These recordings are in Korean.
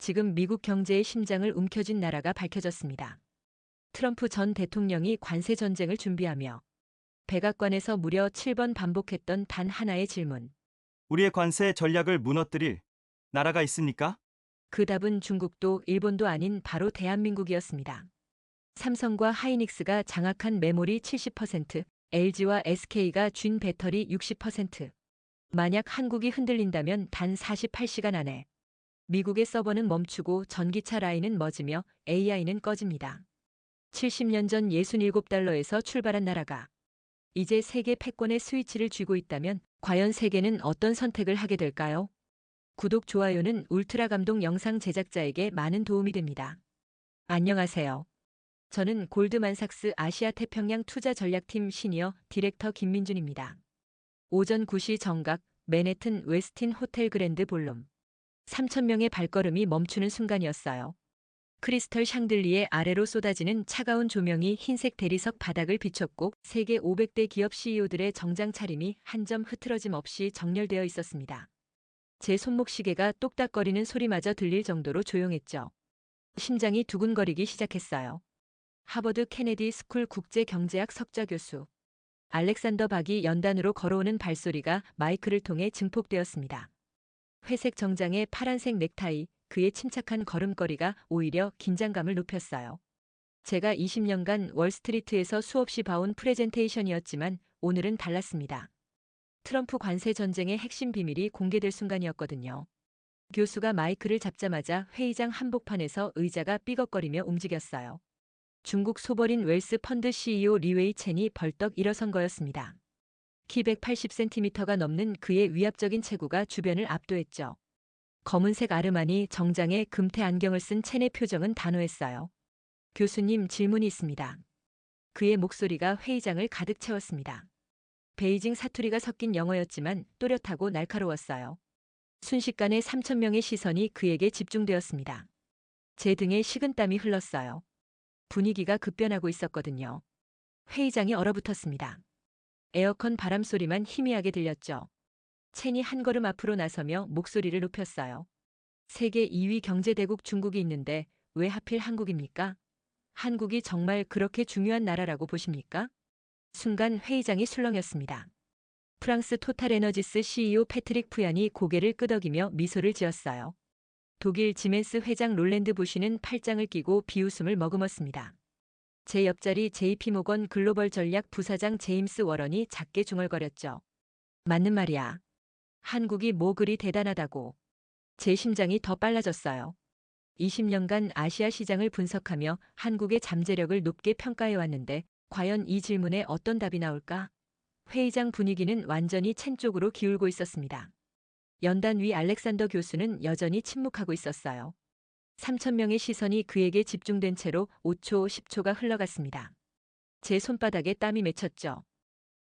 지금 미국 경제의 심장을 움켜쥔 나라가 밝혀졌습니다. 트럼프 전 대통령이 관세 전쟁을 준비하며 백악관에서 무려 7번 반복했던 단 하나의 질문. 우리의 관세 전략을 무너뜨릴 나라가 있습니까? 그 답은 중국도 일본도 아닌 바로 대한민국이었습니다. 삼성과 하이닉스가 장악한 메모리 70%, LG와 SK가 쥔 배터리 60%. 만약 한국이 흔들린다면 단 48시간 안에 미국의 서버는 멈추고 전기차 라인은 멎으며 AI는 꺼집니다. 70년 전 67달러에서 출발한 나라가 이제 세계 패권의 스위치를 쥐고 있다면 과연 세계는 어떤 선택을 하게 될까요? 구독, 좋아요는 울트라 감동 영상 제작자에게 많은 도움이 됩니다. 안녕하세요. 저는 골드만삭스 아시아 태평양 투자 전략팀 시니어 디렉터 김민준입니다. 오전 9시 정각 맨해튼 웨스틴 호텔 그랜드 볼룸. 3,000명의 발걸음이 멈추는 순간이었어요. 크리스털 샹들리에 아래로 쏟아지는 차가운 조명이 흰색 대리석 바닥을 비췄고 세계 500대 기업 CEO들의 정장 차림이 한 점 흐트러짐 없이 정렬되어 있었습니다. 제 손목 시계가 똑딱거리는 소리마저 들릴 정도로 조용했죠. 심장이 두근거리기 시작했어요. 하버드 케네디 스쿨 국제경제학 석좌 교수 알렉산더 박이 연단으로 걸어오는 발소리가 마이크를 통해 증폭되었습니다. 회색 정장에 파란색 넥타이, 그의 침착한 걸음걸이가 오히려 긴장감을 높였어요. 제가 20년간 월스트리트에서 수없이 봐온 프레젠테이션이었지만 오늘은 달랐습니다. 트럼프 관세 전쟁의 핵심 비밀이 공개될 순간이었거든요. 교수가 마이크를 잡자마자 회의장 한복판에서 의자가 삐걱거리며 움직였어요. 중국 소버린 웰스 펀드 CEO 리웨이 첸이 벌떡 일어선 거였습니다. 키 180cm가 넘는 그의 위압적인 체구가 주변을 압도했죠. 검은색 아르마니 정장에 금태 안경을 쓴 첸의 표정은 단호했어요. 교수님, 질문이 있습니다. 그의 목소리가 회의장을 가득 채웠습니다. 베이징 사투리가 섞인 영어였지만 또렷하고 날카로웠어요. 순식간에 3,000명의 시선이 그에게 집중되었습니다. 제 등에 식은땀이 흘렀어요. 분위기가 급변하고 있었거든요. 회의장이 얼어붙었습니다. 에어컨 바람 소리만 희미하게 들렸죠. 첸이 한 걸음 앞으로 나서며 목소리를 높였어요. 세계 2위 경제대국 중국이 있는데 왜 하필 한국입니까? 한국이 정말 그렇게 중요한 나라라고 보십니까? 순간 회의장이 술렁였습니다. 프랑스 토탈에너지스 CEO 패트릭 푸얀이 고개를 끄덕이며 미소를 지었어요. 독일 지멘스 회장 롤랜드 부시는 팔짱을 끼고 비웃음을 머금었습니다. 제 옆자리 JP모건 글로벌 전략 부사장 제임스 워런이 작게 중얼거렸죠. 맞는 말이야. 한국이 뭐 그리 대단하다고. 제 심장이 더 빨라졌어요. 20년간 아시아 시장을 분석하며 한국의 잠재력을 높게 평가해왔는데 과연 이 질문에 어떤 답이 나올까? 회의장 분위기는 완전히 첸 쪽으로 기울고 있었습니다. 연단 위 알렉산더 교수는 여전히 침묵하고 있었어요. 3,000명의 시선이 그에게 집중된 채로 5초, 10초가 흘러갔습니다. 제 손바닥에 땀이 맺혔죠.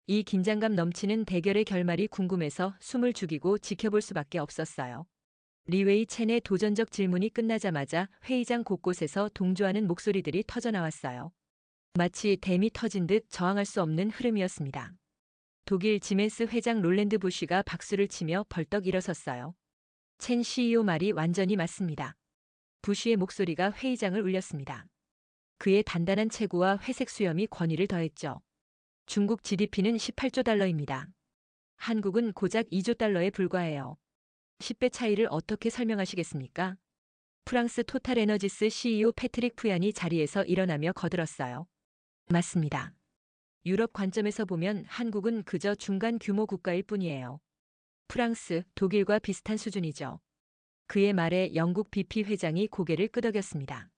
이 긴장감 넘치는 대결의 결말이 궁금해서 숨을 죽이고 지켜볼 수밖에 없었어요. 리웨이 첸의 도전적 질문이 끝나자마자 회의장 곳곳에서 동조하는 목소리들이 터져나왔어요. 마치 댐이 터진 듯 저항할 수 없는 흐름이었습니다. 독일 지멘스 회장 롤랜드 부시가 박수를 치며 벌떡 일어섰어요. 첸 CEO 말이 완전히 맞습니다. 부시의 목소리가 회의장을 울렸습니다. 그의 단단한 체구와 회색 수염이 권위를 더했죠. 중국 GDP는 18조 달러입니다. 한국은 고작 2조 달러에 불과해요. 10배 차이를 어떻게 설명하시겠습니까? 프랑스 토탈에너지스 CEO 패트릭 푸얀이 자리에서 일어나며 거들었어요. 맞습니다. 유럽 관점에서 보면 한국은 그저 중간 규모 국가일 뿐이에요. 프랑스, 독일과 비슷한 수준이죠. 그의 말에 영국 BP 회장이 고개를 끄덕였습니다.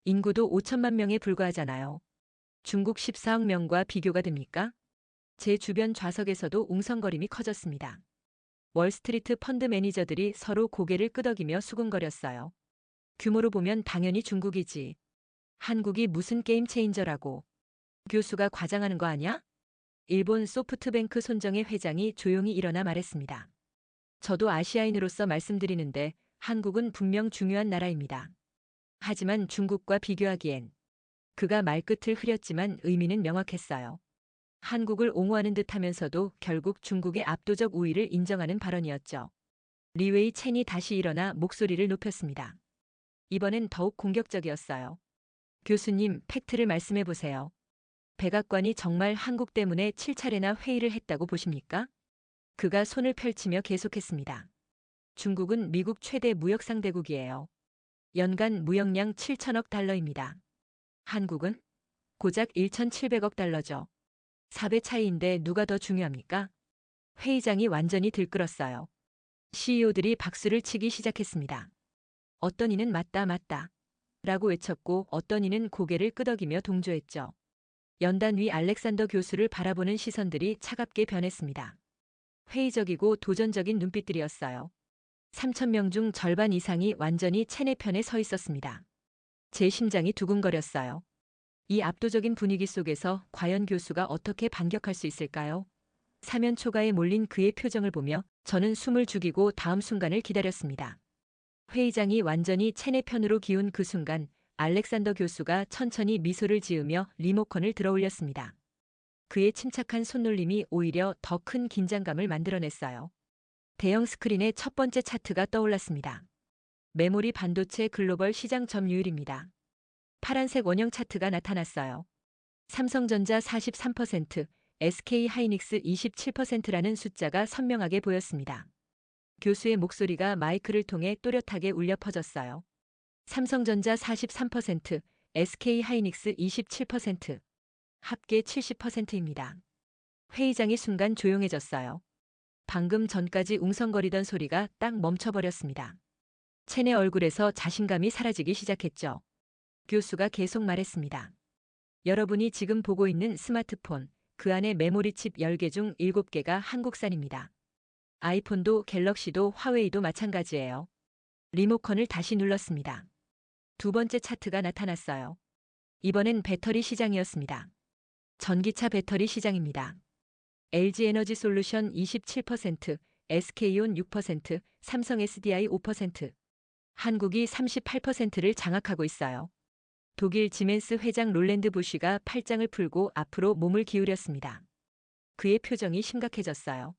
인구도 5천만 명에 불과하잖아요. 중국 14억 명과 비교가 됩니까? 제 주변 좌석에서도 웅성거림이 커졌습니다. 월스트리트 펀드 매니저들이 서로 고개를 끄덕이며 수군거렸어요. 규모로 보면 당연히 중국이지. 한국이 무슨 게임 체인저라고. 교수가 과장하는 거 아냐? 일본 소프트뱅크 손정혜 회장이 조용히 일어나 말했습니다. 저도 아시아인으로서 말씀드리는데 한국은 분명 중요한 나라입니다. 하지만 중국과 비교하기엔. 그가 말끝을 흐렸지만 의미는 명확했어요. 한국을 옹호하는 듯하면서도 결국 중국의 압도적 우위를 인정하는 발언이었죠. 리웨이 첸이 다시 일어나 목소리를 높였습니다. 이번엔 더욱 공격적이었어요. 교수님, 팩트를 말씀해 보세요. 백악관이 정말 한국 때문에 7차례나 회의를 했다고 보십니까? 그가 손을 펼치며 계속했습니다. 중국은 미국 최대 무역 상대국이에요. 연간 무역량 7천억 달러입니다. 한국은 고작 1,700억 달러죠. 4배 차이인데 누가 더 중요합니까? 회의장이 완전히 들끓었어요. CEO들이 박수를 치기 시작했습니다. 어떤 이는 맞다 맞다 라고 외쳤고 어떤 이는 고개를 끄덕이며 동조했죠. 연단 위 알렉산더 교수를 바라보는 시선들이 차갑게 변했습니다. 회의적이고 도전적인 눈빛들이었어요. 3,000명 중 절반 이상이 완전히 체내 편에 서 있었습니다. 제 심장이 두근거렸어요. 이 압도적인 분위기 속에서 과연 교수가 어떻게 반격할 수 있을까요? 사면 초가에 몰린 그의 표정을 보며 저는 숨을 죽이고 다음 순간을 기다렸습니다. 회의장이 완전히 체내 편으로 기운 그 순간 알렉산더 교수가 천천히 미소를 지으며 리모컨을 들어올렸습니다. 그의 침착한 손놀림이 오히려 더 큰 긴장감을 만들어냈어요. 대형 스크린의 첫 번째 차트가 떠올랐습니다. 메모리 반도체 글로벌 시장 점유율입니다. 파란색 원형 차트가 나타났어요. 삼성전자 43%, SK 하이닉스 27%라는 숫자가 선명하게 보였습니다. 교수의 목소리가 마이크를 통해 또렷하게 울려 퍼졌어요. 삼성전자 43%, SK 하이닉스 27%, 합계 70%입니다. 회의장이 순간 조용해졌어요. 방금 전까지 웅성거리던 소리가 딱 멈춰버렸습니다. 첸의 얼굴에서 자신감이 사라지기 시작했죠. 교수가 계속 말했습니다. 여러분이 지금 보고 있는 스마트폰, 그 안에 메모리 칩 10개 중 7개가 한국산입니다. 아이폰도 갤럭시도 화웨이도 마찬가지예요. 리모컨을 다시 눌렀습니다. 두 번째 차트가 나타났어요. 이번엔 배터리 시장이었습니다. 전기차 배터리 시장입니다. LG에너지 솔루션 27%, SK온 6%, 삼성 SDI 5%, 한국이 38%를 장악하고 있어요. 독일 지멘스 회장 롤랜드 부시가 팔짱을 풀고 앞으로 몸을 기울였습니다. 그의 표정이 심각해졌어요.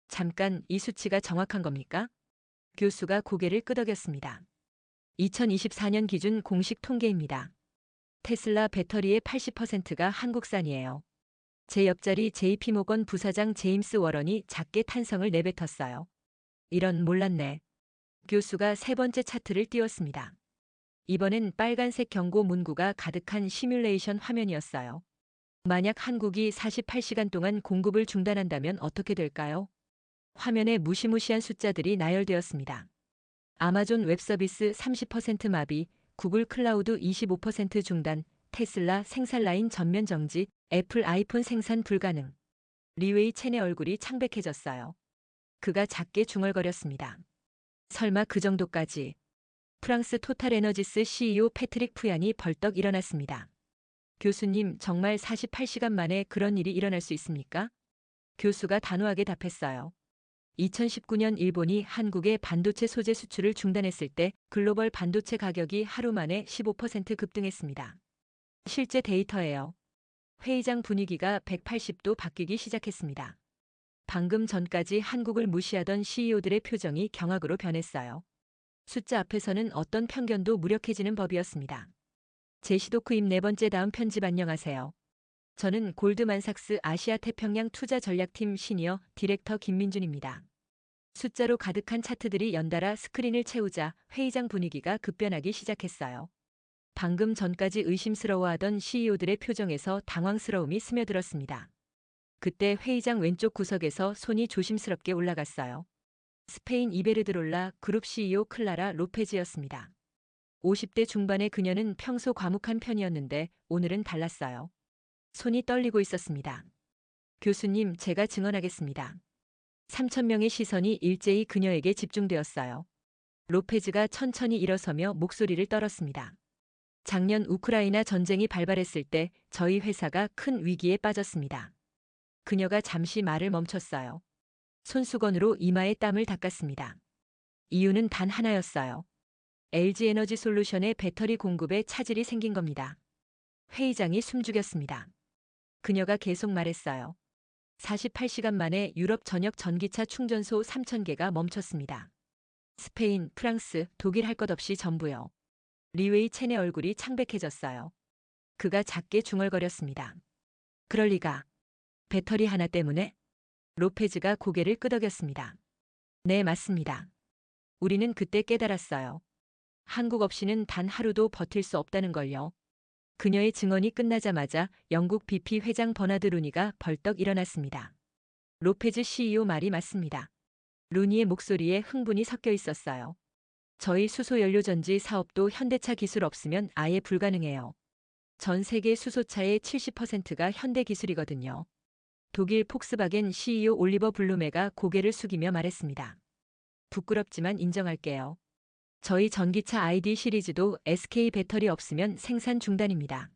잠깐, 이 수치가 정확한 겁니까? 교수가 고개를 끄덕였습니다. 2024년 기준 공식 통계입니다. 테슬라 배터리의 80%가 한국산이에요. 제 옆자리 JP모건 부사장 제임스 워런이 작게 탄성을 내뱉었어요. 이런 몰랐네. 교수가 세 번째 차트를 띄웠습니다. 이번엔 빨간색 경고 문구가 가득한 시뮬레이션 화면이었어요. 만약 한국이 48시간 동안 공급을 중단한다면 어떻게 될까요? 화면에 무시무시한 숫자들이 나열되었습니다. 아마존 웹서비스 30% 마비, 구글 클라우드 25% 중단, 테슬라 생산 라인 전면 정지, 애플 아이폰 생산 불가능. 리웨이 첸의 얼굴이 창백해졌어요. 그가 작게 중얼거렸습니다. 설마 그 정도까지. 프랑스 토탈에너지스 CEO 패트릭 푸얀이 벌떡 일어났습니다. 교수님, 정말 48시간 만에 그런 일이 일어날 수 있습니까? 교수가 단호하게 답했어요. 2019년 일본이 한국의 반도체 소재 수출을 중단했을 때 글로벌 반도체 가격이 하루 만에 15% 급등했습니다. 실제 데이터예요. 회의장 분위기가 180도 바뀌기 시작했습니다. 방금 전까지 한국을 무시하던 CEO들의 표정이 경악으로 변했어요. 숫자 앞에서는 어떤 편견도 무력해지는 법이었습니다. 제시도크임 네 번째 다음 편집 안녕하세요. 저는 골드만삭스 아시아 태평양 투자 전략팀 시니어 디렉터 김민준입니다. 숫자로 가득한 차트들이 연달아 스크린을 채우자 회의장 분위기가 급변하기 시작했어요. 방금 전까지 의심스러워하던 CEO들의 표정에서 당황스러움이 스며들었습니다. 그때 회의장 왼쪽 구석에서 손이 조심스럽게 올라갔어요. 스페인 이베르드롤라 그룹 CEO 클라라 로페즈였습니다. 50대 중반의 그녀는 평소 과묵한 편이었는데 오늘은 달랐어요. 손이 떨리고 있었습니다. 교수님, 제가 증언하겠습니다. 3,000명의 시선이 일제히 그녀에게 집중되었어요. 로페즈가 천천히 일어서며 목소리를 떨었습니다. 작년 우크라이나 전쟁이 발발했을 때 저희 회사가 큰 위기에 빠졌습니다. 그녀가 잠시 말을 멈췄어요. 손수건으로 이마에 땀을 닦았습니다. 이유는 단 하나였어요. LG에너지 솔루션의 배터리 공급에 차질이 생긴 겁니다. 회의장이 숨죽였습니다. 그녀가 계속 말했어요. 48시간 만에 유럽 전역 전기차 충전소 3,000개가 멈췄습니다. 스페인, 프랑스, 독일 할 것 없이 전부요. 리웨이 첸의 얼굴이 창백해졌어요. 그가 작게 중얼거렸습니다. 그럴 리가. 배터리 하나 때문에? 로페즈가 고개를 끄덕였습니다. 네, 맞습니다. 우리는 그때 깨달았어요. 한국 없이는 단 하루도 버틸 수 없다는 걸요. 그녀의 증언이 끝나자마자 영국 BP 회장 버나드 루니가 벌떡 일어났습니다. 로페즈 CEO 말이 맞습니다. 루니의 목소리에 흥분이 섞여 있었어요. 저희 수소연료전지 사업도 현대차 기술 없으면 아예 불가능해요. 전 세계 수소차의 70%가 현대 기술이거든요. 독일 폭스바겐 CEO 올리버 블루메가 고개를 숙이며 말했습니다. 부끄럽지만 인정할게요. 저희 전기차 ID 시리즈도 SK 배터리 없으면 생산 중단입니다.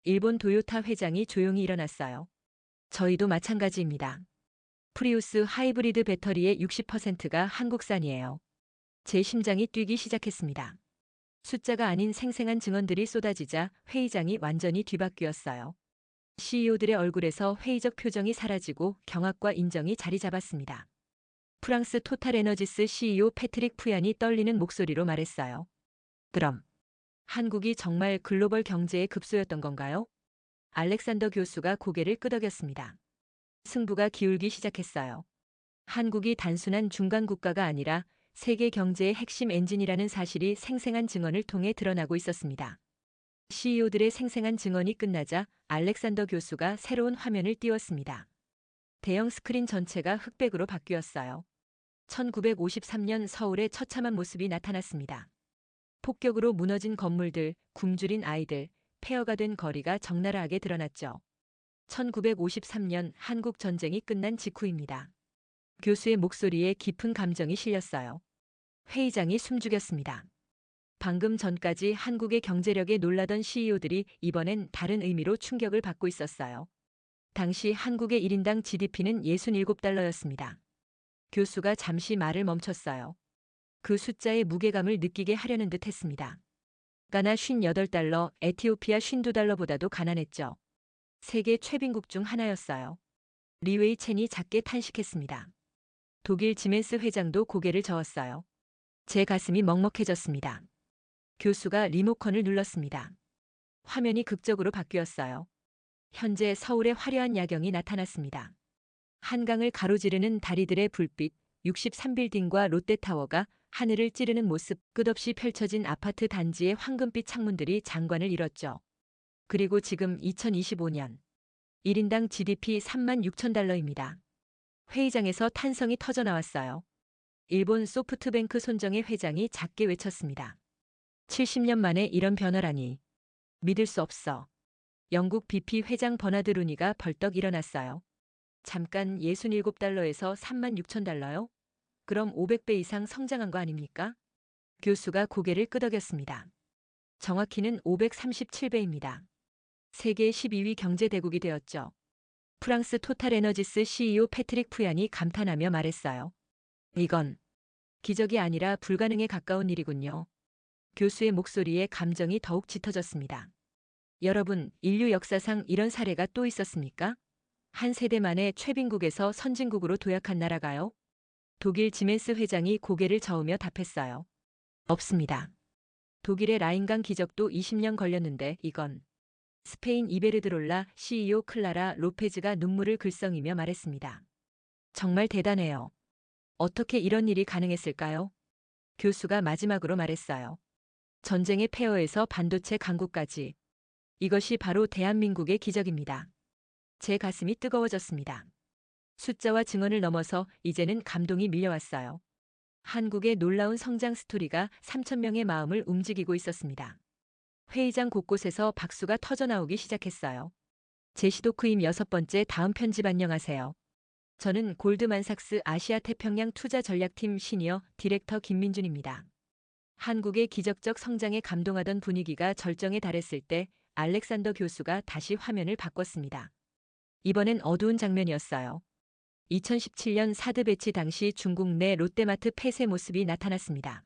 일본 도요타 회장이 조용히 일어났어요. 저희도 마찬가지입니다. 프리우스 하이브리드 배터리의 60%가 한국산이에요. 제 심장이 뛰기 시작했습니다. 숫자가 아닌 생생한 증언들이 쏟아지자 회의장이 완전히 뒤바뀌었어요. CEO들의 얼굴에서 회의적 표정이 사라지고 경악과 인정이 자리 잡았습니다. 프랑스 토탈에너지스 CEO 패트릭 푸얀이 떨리는 목소리로 말했어요. 그럼 한국이 정말 글로벌 경제의 급소였던 건가요? 알렉산더 교수가 고개를 끄덕였습니다. 승부가 기울기 시작했어요. 한국이 단순한 중간 국가가 아니라 세계 경제의 핵심 엔진이라는 사실이 생생한 증언을 통해 드러나고 있었습니다. CEO들의 생생한 증언이 끝나자 알렉산더 교수가 새로운 화면을 띄웠습니다. 대형 스크린 전체가 흑백으로 바뀌었어요. 1953년 서울의 처참한 모습이 나타났습니다. 폭격으로 무너진 건물들, 굶주린 아이들, 폐허가 된 거리가 적나라하게 드러났죠. 1953년 한국 전쟁이 끝난 직후입니다. 교수의 목소리에 깊은 감정이 실렸어요. 회의장이 숨죽였습니다. 방금 전까지 한국의 경제력에 놀라던 CEO들이 이번엔 다른 의미로 충격을 받고 있었어요. 당시 한국의 1인당 GDP는 67달러였습니다. 교수가 잠시 말을 멈췄어요. 그 숫자의 무게감을 느끼게 하려는 듯 했습니다. 가나 58달러, 에티오피아 52달러보다도 가난했죠. 세계 최빈국 중 하나였어요. 리웨이 첸이 작게 탄식했습니다. 독일 지멘스 회장도 고개를 저었어요. 제 가슴이 먹먹해졌습니다. 교수가 리모컨을 눌렀습니다. 화면이 극적으로 바뀌었어요. 현재 서울의 화려한 야경이 나타났습니다. 한강을 가로지르는 다리들의 불빛, 63빌딩과 롯데타워가 하늘을 찌르는 모습, 끝없이 펼쳐진 아파트 단지의 황금빛 창문들이 장관을 이뤘죠. 그리고 지금 2025년 1인당 GDP 36,000달러입니다. 회의장에서 탄성이 터져나왔어요. 일본 소프트뱅크 손정의 회장이 작게 외쳤습니다. 70년 만에 이런 변화라니. 믿을 수 없어. 영국 BP 회장 버나드 루니가 벌떡 일어났어요. 잠깐 67달러에서 36,000달러요? 그럼 500배 이상 성장한 거 아닙니까? 교수가 고개를 끄덕였습니다. 정확히는 537배입니다. 세계 12위 경제대국이 되었죠. 프랑스 토탈에너지스 CEO 패트릭 푸얀이 감탄하며 말했어요. 이건 기적이 아니라 불가능에 가까운 일이군요. 교수의 목소리에 감정이 더욱 짙어졌습니다. 여러분, 인류 역사상 이런 사례가 또 있었습니까? 한 세대 만에 최빈국에서 선진국으로 도약한 나라가요? 독일 지멘스 회장이 고개를 저으며 답했어요. 없습니다. 독일의 라인강 기적도 20년 걸렸는데 이건 스페인 이베르드롤라 CEO 클라라 로페즈가 눈물을 글썽이며 말했습니다. 정말 대단해요. 어떻게 이런 일이 가능했을까요? 교수가 마지막으로 말했어요. 전쟁의 폐허에서 반도체 강국까지. 이것이 바로 대한민국의 기적입니다. 제 가슴이 뜨거워졌습니다. 숫자와 증언을 넘어서 이제는 감동이 밀려왔어요. 한국의 놀라운 성장 스토리가 3,000명의 마음을 움직이고 있었습니다. 회의장 곳곳에서 박수가 터져나오기 시작했어요. 제시도크임 6번째 다음 편집 안녕하세요. 저는 골드만삭스 아시아 태평양 투자 전략팀 시니어 디렉터 김민준입니다. 한국의 기적적 성장에 감동하던 분위기가 절정에 달했을 때 알렉산더 교수가 다시 화면을 바꿨습니다. 이번엔 어두운 장면이었어요. 2017년 사드 배치 당시 중국 내 롯데마트 폐쇄 모습이 나타났습니다.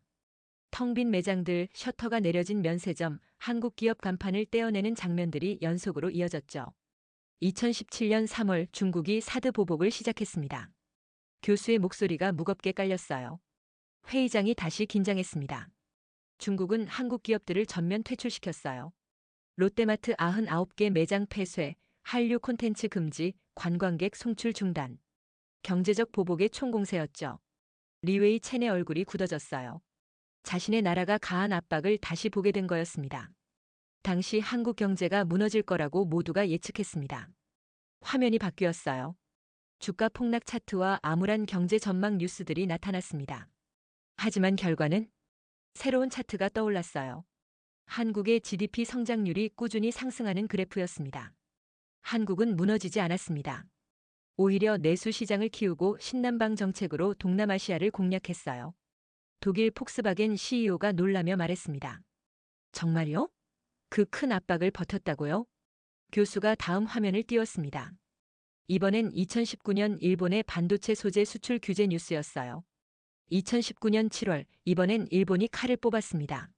텅 빈 매장들, 셔터가 내려진 면세점, 한국 기업 간판을 떼어내는 장면들이 연속으로 이어졌죠. 2017년 3월 중국이 사드 보복을 시작했습니다. 교수의 목소리가 무겁게 깔렸어요. 회의장이 다시 긴장했습니다. 중국은 한국 기업들을 전면 퇴출시켰어요. 롯데마트 99개 매장 폐쇄, 한류 콘텐츠 금지, 관광객 송출 중단. 경제적 보복의 총공세였죠. 리웨이 첸의 얼굴이 굳어졌어요. 자신의 나라가 가한 압박을 다시 보게 된 거였습니다. 당시 한국 경제가 무너질 거라고 모두가 예측했습니다. 화면이 바뀌었어요. 주가 폭락 차트와 암울한 경제 전망 뉴스들이 나타났습니다. 하지만 결과는 새로운 차트가 떠올랐어요. 한국의 GDP 성장률이 꾸준히 상승하는 그래프였습니다. 한국은 무너지지 않았습니다. 오히려 내수 시장을 키우고 신남방 정책으로 동남아시아를 공략했어요. 독일 폭스바겐 CEO가 놀라며 말했습니다. 정말요? 그 큰 압박을 버텼다고요? 교수가 다음 화면을 띄웠습니다. 이번엔 2019년 일본의 반도체 소재 수출 규제 뉴스였어요. 2019년 7월, 이번엔 일본이 칼을 뽑았습니다.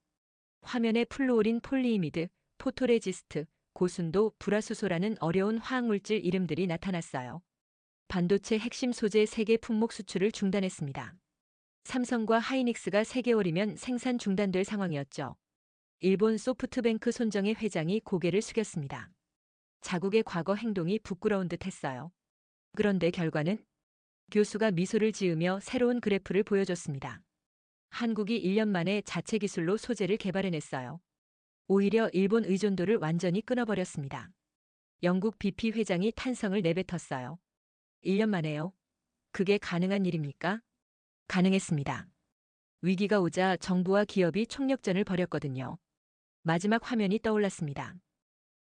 화면에 플루오린 폴리이미드, 포토레지스트, 고순도 불화수소라는 어려운 화학물질 이름들이 나타났어요. 반도체 핵심 소재 세계 품목 수출을 중단했습니다. 삼성과 하이닉스가 3개월이면 생산 중단될 상황이었죠. 일본 소프트뱅크 손정혜 회장이 고개를 숙였습니다. 자국의 과거 행동이 부끄러운 듯 했어요. 그런데 결과는? 교수가 미소를 지으며 새로운 그래프를 보여줬습니다. 한국이 1년 만에 자체 기술로 소재를 개발해냈어요. 오히려 일본 의존도를 완전히 끊어버렸습니다. 영국 BP 회장이 탄성을 내뱉었어요. 1년 만에요. 그게 가능한 일입니까? 가능했습니다. 위기가 오자 정부와 기업이 총력전을 벌였거든요. 마지막 화면이 떠올랐습니다.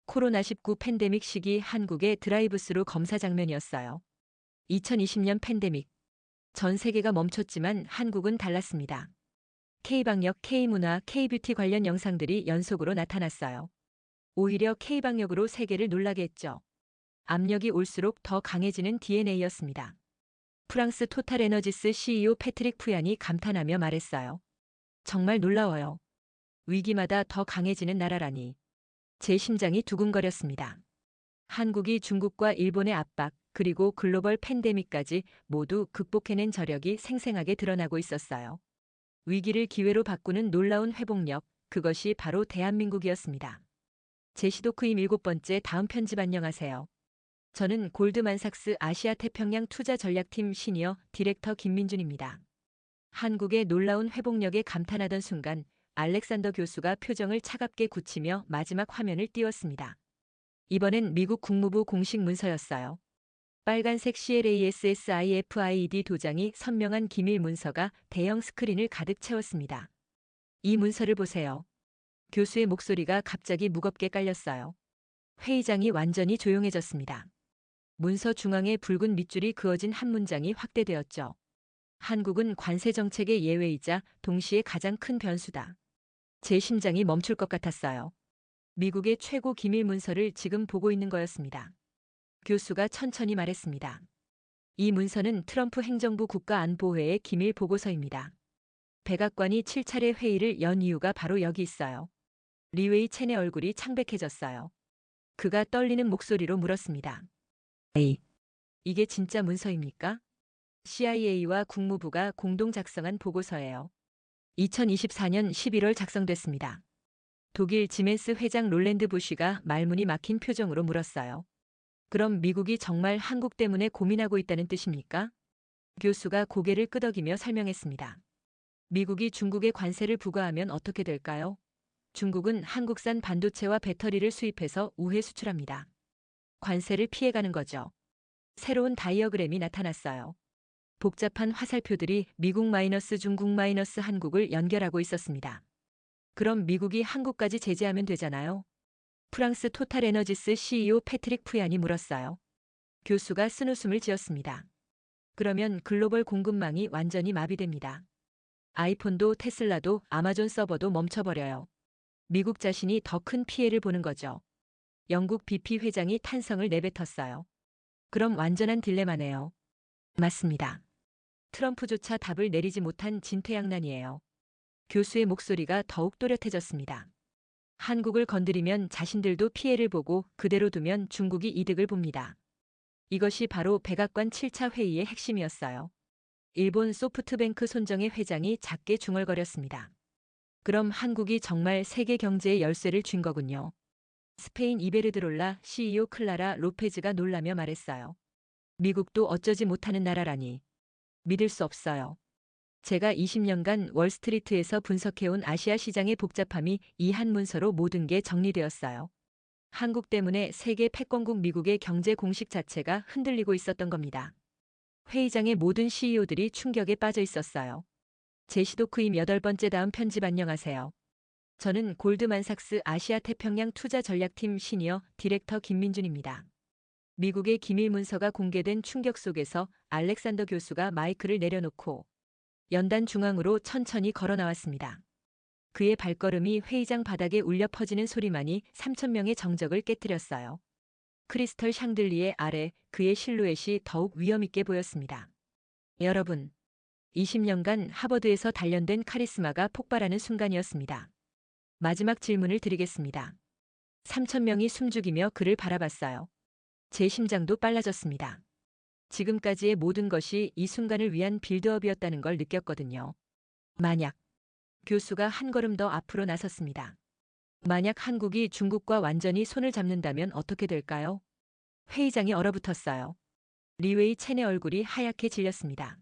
코로나19 팬데믹 시기 한국의 드라이브스루 검사 장면이었어요. 2020년 팬데믹. 전 세계가 멈췄지만 한국은 달랐습니다. K방역, K문화, K뷰티 관련 영상들이 연속으로 나타났어요. 오히려 K방역으로 세계를 놀라게 했죠. 압력이 올수록 더 강해지는 DNA였습니다. 프랑스 토탈에너지스 CEO 패트릭 푸얀이 감탄하며 말했어요. 정말 놀라워요. 위기마다 더 강해지는 나라라니. 제 심장이 두근거렸습니다. 한국이 중국과 일본의 압박, 그리고 글로벌 팬데믹까지 모두 극복해낸 저력이 생생하게 드러나고 있었어요. 위기를 기회로 바꾸는 놀라운 회복력, 그것이 바로 대한민국이었습니다. 제시도크임 7번째 다음 편집 안녕하세요. 저는 골드만삭스 아시아 태평양 투자 전략팀 시니어 디렉터 김민준입니다. 한국의 놀라운 회복력에 감탄하던 순간 알렉산더 교수가 표정을 차갑게 굳히며 마지막 화면을 띄웠습니다. 이번엔 미국 국무부 공식 문서였어요. 빨간색 CLASSIFID 도장이 선명한 기밀 문서가 대형 스크린을 가득 채웠습니다. 이 문서를 보세요. 교수의 목소리가 갑자기 무겁게 깔렸어요. 회의장이 완전히 조용해졌습니다. 문서 중앙에 붉은 밑줄이 그어진 한 문장이 확대되었죠. 한국은 관세 정책의 예외이자 동시에 가장 큰 변수다. 제 심장이 멈출 것 같았어요. 미국의 최고 기밀 문서를 지금 보고 있는 거였습니다. 교수가 천천히 말했습니다. 이 문서는 트럼프 행정부 국가안보회의 기밀 보고서입니다. 백악관이 7차례 회의를 연 이유가 바로 여기 있어요. 리웨이 첸의 얼굴이 창백해졌어요. 그가 떨리는 목소리로 물었습니다. 이게 진짜 문서입니까? CIA와 국무부가 공동 작성한 보고서예요. 2024년 11월 작성됐습니다. 독일 지멘스 회장 롤랜드 부시가 말문이 막힌 표정으로 물었어요. 그럼 미국이 정말 한국 때문에 고민하고 있다는 뜻입니까? 교수가 고개를 끄덕이며 설명했습니다. 미국이 중국에 관세를 부과하면 어떻게 될까요? 중국은 한국산 반도체와 배터리를 수입해서 우회 수출합니다. 관세를 피해가는 거죠. 새로운 다이어그램이 나타났어요. 복잡한 화살표들이 미국 마이너스 중국 마이너스 한국을 연결하고 있었습니다. 그럼 미국이 한국까지 제재하면 되잖아요. 프랑스 토탈에너지스 CEO 패트릭 푸얀이 물었어요. 교수가 쓴웃음을 지었습니다. 그러면 글로벌 공급망이 완전히 마비됩니다. 아이폰도 테슬라도 아마존 서버도 멈춰버려요. 미국 자신이 더 큰 피해를 보는 거죠. 영국 BP 회장이 탄성을 내뱉었어요. 그럼 완전한 딜레마네요. 맞습니다. 트럼프조차 답을 내리지 못한 진퇴양난이에요. 교수의 목소리가 더욱 또렷해졌습니다. 한국을 건드리면 자신들도 피해를 보고 그대로 두면 중국이 이득을 봅니다. 이것이 바로 백악관 7차 회의의 핵심이었어요. 일본 소프트뱅크 손정혜 회장이 작게 중얼거렸습니다. 그럼 한국이 정말 세계 경제의 열쇠를 쥔 거군요. 스페인 이베르드롤라 CEO 클라라 로페즈가 놀라며 말했어요. 미국도 어쩌지 못하는 나라라니. 믿을 수 없어요. 제가 20년간 월스트리트에서 분석해온 아시아 시장의 복잡함이 이 한 문서로 모든 게 정리되었어요. 한국 때문에 세계 패권국 미국의 경제 공식 자체가 흔들리고 있었던 겁니다. 회의장의 모든 CEO들이 충격에 빠져 있었어요. 제시도크임 8번째 다음 편집 안녕하세요. 저는 골드만삭스 아시아 태평양 투자 전략팀 시니어 디렉터 김민준입니다. 미국의 기밀 문서가 공개된 충격 속에서 알렉산더 교수가 마이크를 내려놓고 연단 중앙으로 천천히 걸어 나왔습니다. 그의 발걸음이 회의장 바닥에 울려 퍼지는 소리만이 3,000명의 정적을 깨뜨렸어요. 크리스털 샹들리에 아래 그의 실루엣이 더욱 위험있게 보였습니다. 여러분, 20년간 하버드에서 단련된 카리스마가 폭발하는 순간이었습니다. 마지막 질문을 드리겠습니다. 3,000명이 숨죽이며 그를 바라봤어요. 제 심장도 빨라졌습니다. 지금까지의 모든 것이 이 순간을 위한 빌드업이었다는 걸 느꼈거든요. 만약 교수가 한 걸음 더 앞으로 나섰습니다. 만약 한국이 중국과 완전히 손을 잡는다면 어떻게 될까요? 회의장이 얼어붙었어요. 리웨이 첸의 얼굴이 하얗게 질렸습니다.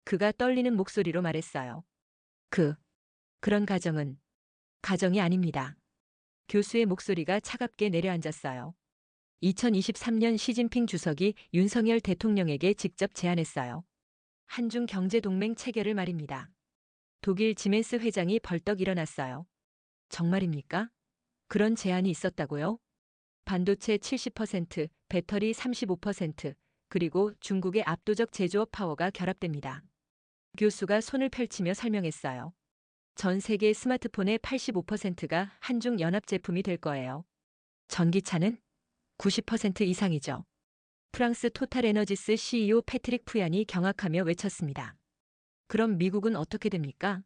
그가 떨리는 목소리로 말했어요. 그런 가정이 아닙니다. 교수의 목소리가 차갑게 내려앉았어요. 2023년 시진핑 주석이 윤석열 대통령에게 직접 제안했어요. 한중 경제동맹 체결을 말입니다. 독일 지멘스 회장이 벌떡 일어났어요. 정말입니까? 그런 제안이 있었다고요? 반도체 70%, 배터리 35%, 그리고 중국의 압도적 제조업 파워가 결합됩니다. 교수가 손을 펼치며 설명했어요. 전 세계 스마트폰의 85%가 한중 연합 제품이 될 거예요. 전기차는 90% 이상이죠. 프랑스 토탈에너지스 CEO 패트릭 푸얀이 경악하며 외쳤습니다. 그럼 미국은 어떻게 됩니까?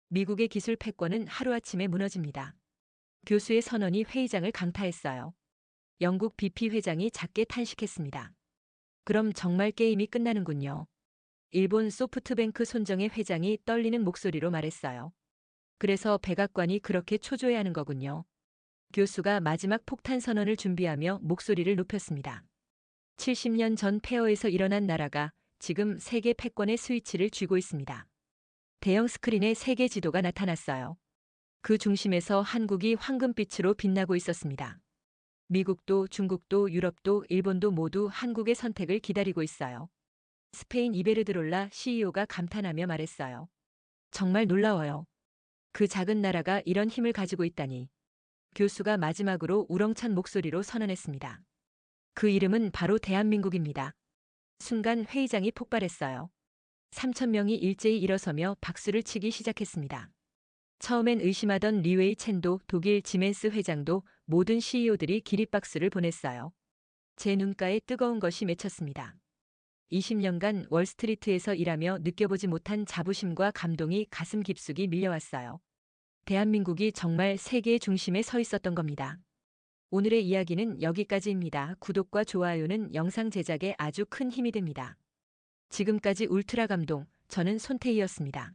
미국의 기술 패권은 하루아침에 무너집니다. 교수의 선언이 회의장을 강타했어요. 영국 BP 회장이 작게 탄식했습니다. 그럼 정말 게임이 끝나는군요. 일본 소프트뱅크 손정혜 회장이 떨리는 목소리로 말했어요. 그래서 백악관이 그렇게 초조해하는 거군요. 교수가 마지막 폭탄 선언을 준비하며 목소리를 높였습니다. 70년 전 폐허에서 일어난 나라가 지금 세계 패권의 스위치를 쥐고 있습니다. 대형 스크린에 세계 지도가 나타났어요. 그 중심에서 한국이 황금빛으로 빛나고 있었습니다. 미국도 중국도 유럽도 일본도 모두 한국의 선택을 기다리고 있어요. 스페인 이베르드롤라 CEO가 감탄하며 말했어요. 정말 놀라워요. 그 작은 나라가 이런 힘을 가지고 있다니. 교수가 마지막으로 우렁찬 목소리로 선언했습니다. 그 이름은 바로 대한민국입니다. 순간 회의장이 폭발했어요. 3,000명이 일제히 일어서며 박수를 치기 시작했습니다. 처음엔 의심하던 리웨이 첸도 독일 지멘스 회장도 모든 CEO들이 기립박수를 보냈어요. 제 눈가에 뜨거운 것이 맺혔습니다. 20년간 월스트리트에서 일하며 느껴보지 못한 자부심과 감동이 가슴 깊숙이 밀려왔어요. 대한민국이 정말 세계의 중심에 서 있었던 겁니다. 오늘의 이야기는 여기까지입니다. 구독과 좋아요는 영상 제작에 아주 큰 힘이 됩니다. 지금까지 울트라 감동, 저는 손태희였습니다.